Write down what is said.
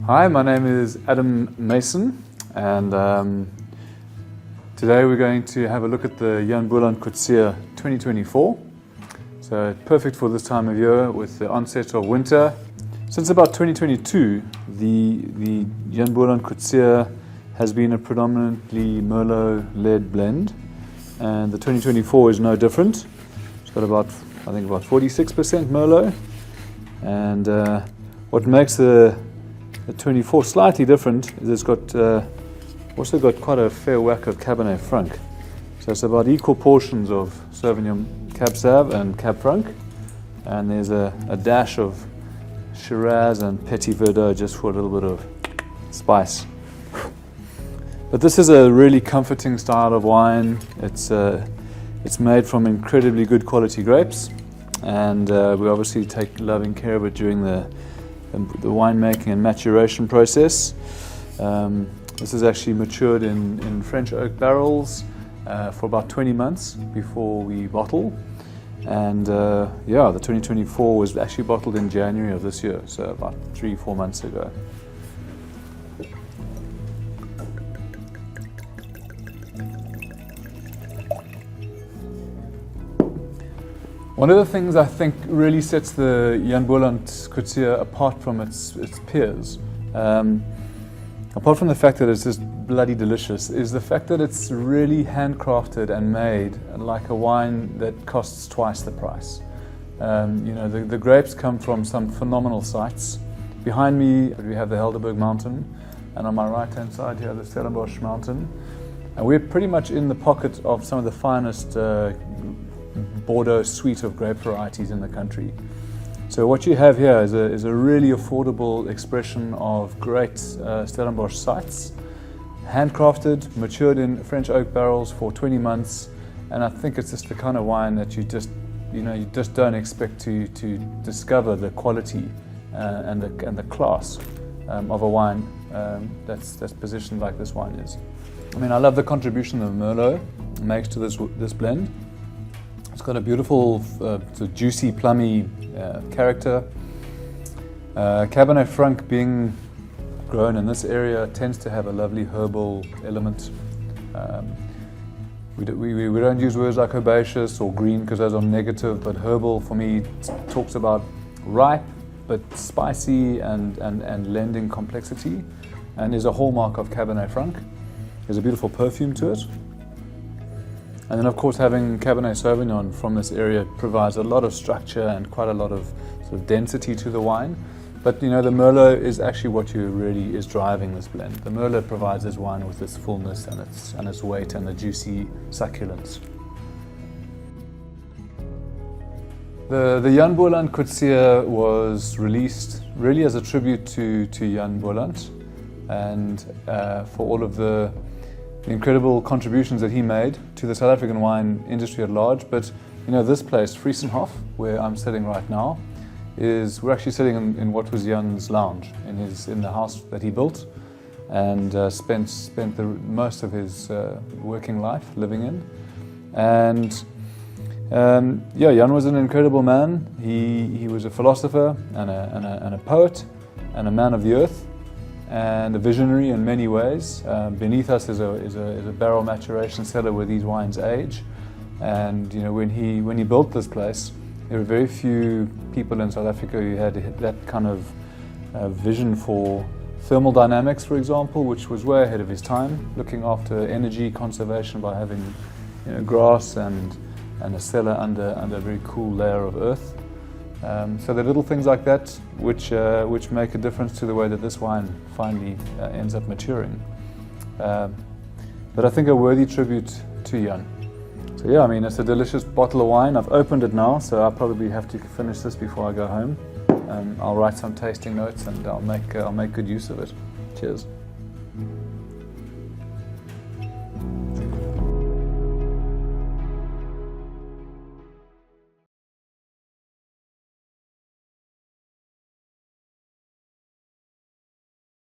Hi, my name is Adam Mason, and today we're going to have a look at the Jan Boeland Coetzee 2024. So perfect for this time of year with the onset of winter. Since about 2022, the Jan Boeland Coetzee has been a predominantly Merlot-led blend, and the 2024 is no different. It's got about 46% Merlot, and what makes the 24 slightly different is it's got also got quite a fair whack of Cabernet Franc. So it's about equal portions of Sauvignon Cab Sav and Cab Franc, and there's a dash of Shiraz and Petit Verdot just for a little bit of spice. But this is a really comforting style of wine. It's made from incredibly good quality grapes, and we obviously take loving care of it during the winemaking and maturation process. This is actually matured in French oak barrels for about 20 months before we bottle. And the 2024 was actually bottled in January of this year, so about 3-4 months ago. One of the things I think really sets the Jan Boeland Coetzee apart from its peers, apart from the fact that it's just bloody delicious, is the fact that it's really handcrafted and made like a wine that costs twice the price. The grapes come from some phenomenal sites. Behind me we have the Helderberg Mountain, and on my right hand side here the Stellenbosch Mountain. And we're pretty much in the pocket of some of the finest Bordeaux suite of grape varieties in the country. So what you have here is a really affordable expression of great Stellenbosch sites, handcrafted, matured in French oak barrels for 20 months, and I think it's just the kind of wine that you just don't expect to discover the quality and the class of a wine that's positioned like this wine is. I mean, I love the contribution that Merlot makes to this blend. It's got a beautiful, juicy, plummy character. Cabernet Franc, being grown in this area, tends to have a lovely herbal element. We don't use words like herbaceous or green because those are negative, but herbal for me talks about ripe but spicy and lending complexity, and is a hallmark of Cabernet Franc. There's a beautiful perfume to it. And then, of course, having Cabernet Sauvignon from this area provides a lot of structure and quite a lot of sort of density to the wine. But the Merlot is actually what really is driving this blend. The Merlot provides this wine with its fullness and its weight and the juicy succulence. The Jan Boeland Coetzee was released really as a tribute to Jan Boeland, and for all of the incredible contributions that he made to the South African wine industry at large. But this place, Friesenhof, where I'm sitting right now, we're actually sitting in what was Jan's lounge in the house that he built, and spent most of his working life living in. And Jan was an incredible man. He was a philosopher and a poet and a man of the earth, and a visionary in many ways. Beneath us is a barrel maturation cellar where these wines age. And when he built this place, there were very few people in South Africa who had that kind of vision for thermal dynamics, for example, which was way ahead of his time, looking after energy conservation by having grass and a cellar under a very cool layer of earth. So there are little things like that which make a difference to the way that this wine finally ends up maturing. But I think a worthy tribute to Jan. So yeah, I mean, it's a delicious bottle of wine. I've opened it now, so I'll probably have to finish this before I go home. I'll write some tasting notes and I'll make good use of it. Cheers.